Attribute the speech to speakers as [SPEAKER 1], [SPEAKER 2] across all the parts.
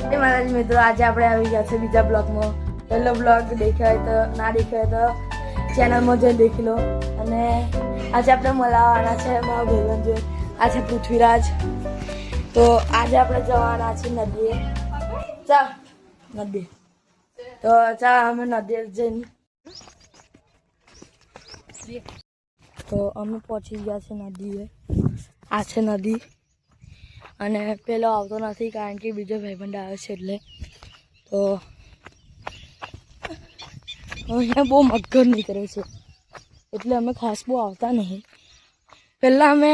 [SPEAKER 1] મારા મિત્રો આજે આપણે આવી ગયા છે બીજા બ્લોગમાં. પહેલો બ્લોગ દેખ્યો હોય તો ના દેખ્યો હોય તો ચેનલમાં જઈને દેખી લો. અને આજે આપણે મળવાના છે મારા ભાઈબંધ જોડે. આ છે પૃથ્વીરાજ. તો આજે આપણે જવાના છીએ નદીએ. ચાલ નદી. તો ચાલ અમે નદીએ જઈને તો અમે પહોંચી ગયા છે નદીએ. આ છે નદી અને પેલો આવતો નથી કારણ કે બીજો ભાઈબંધ આવે છે એટલે. તો અહીંયા બહુ મગર નીકળે છે એટલે અમે ખાસ બહુ આવતા નહીં. પહેલાં અમે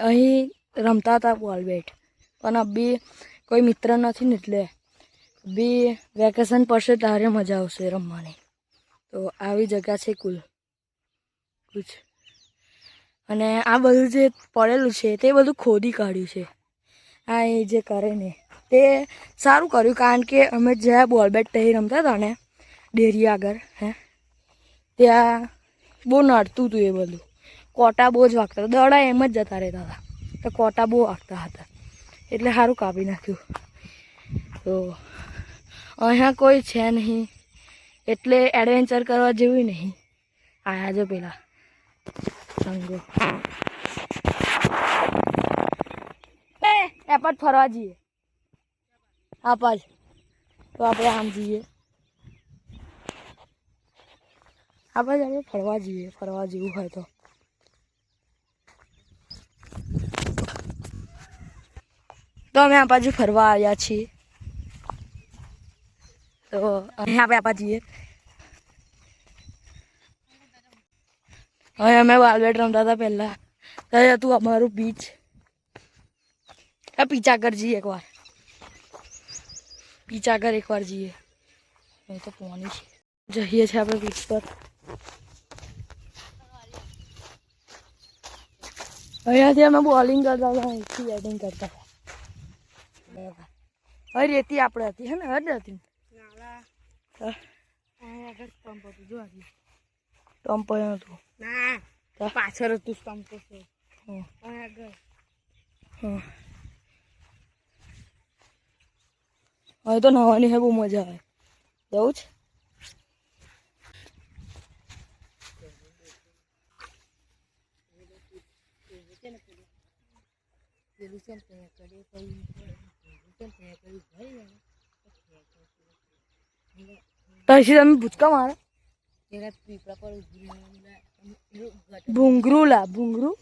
[SPEAKER 1] અહીં રમતા હતા બોલ બેટ, પણ અબી કોઈ મિત્ર નથી ને એટલે બી વેકેશન પડશે ત્યારે મજા આવશે રમવાની. તો આવી જગ્યા છે કુલ કુછ. અને આ બધું જે પડેલું છે તે બધું ખોદી કાઢ્યું છે. આ એ જે કરે ને તે સારું કર્યું કારણ કે અમે જ્યાં બોલ બેટ તહીં રમતા હતા ને ડેરી આગળ ત્યાં બહુ નડતું હતું એ બધું. કોટા બહુ જ વાગતા હતા, દડા એમ જ જતા રહેતા હતા તો કોટા બહુ વાગતા હતા એટલે સારું કાપી નાખ્યું. તો અહીંયા કોઈ છે નહીં એટલે એડવેન્ચર કરવા જેવું નહીં. આયા જો પેલા સંગો એપાટ ફરવા જઈએ. આપાજ તો આપણે આમ જઈએ. આપણે ફરવા જઈએ, ફરવા જેવું હોય તો. તો અમે આ બાજુ ફરવા આવ્યા છીએ. તો અહીંયા આપણે આપા જઈએ. હવે અમે બાલબેટ રમતા હતા પહેલાં ત્યાં હતું અમારું બીચ. પીચાગર જઈએ એકવાર, પીચાગર એકવાર જઈએ. અહીં તો પોણી છે, જઈએ છીએ આપણે બીચ પર. અહીંયાથી અમે બોલિંગ કરતા હતા, અહીંથી બેટિંગ કરતા હતા. હવે રેતી આપણે હતી હે ને હદ હતી સ્ટમ્પ હતું જો સ્ટમ્પ હતું ના પાછળ હતું સ્ટમ્પ. હવે તો નહાવાની છે, બહુ મજા આવે. જવું છે પછી તમે ભૂચકા મારે ભૂંગરું લા ભૂંગરું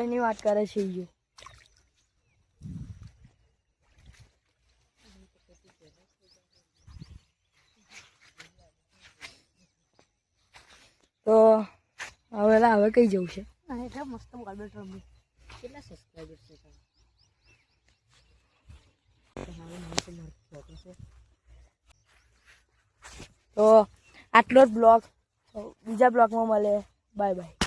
[SPEAKER 1] ની વાત કરે છે. તો હવે કઈ જવું છે? મસ્ત બોલબેટ રમવું. કેટલા સબસ્ક્રાઈબર છે? તો આટલો જ બ્લોગ, બીજા બ્લોગમાં મળે. Bye bye.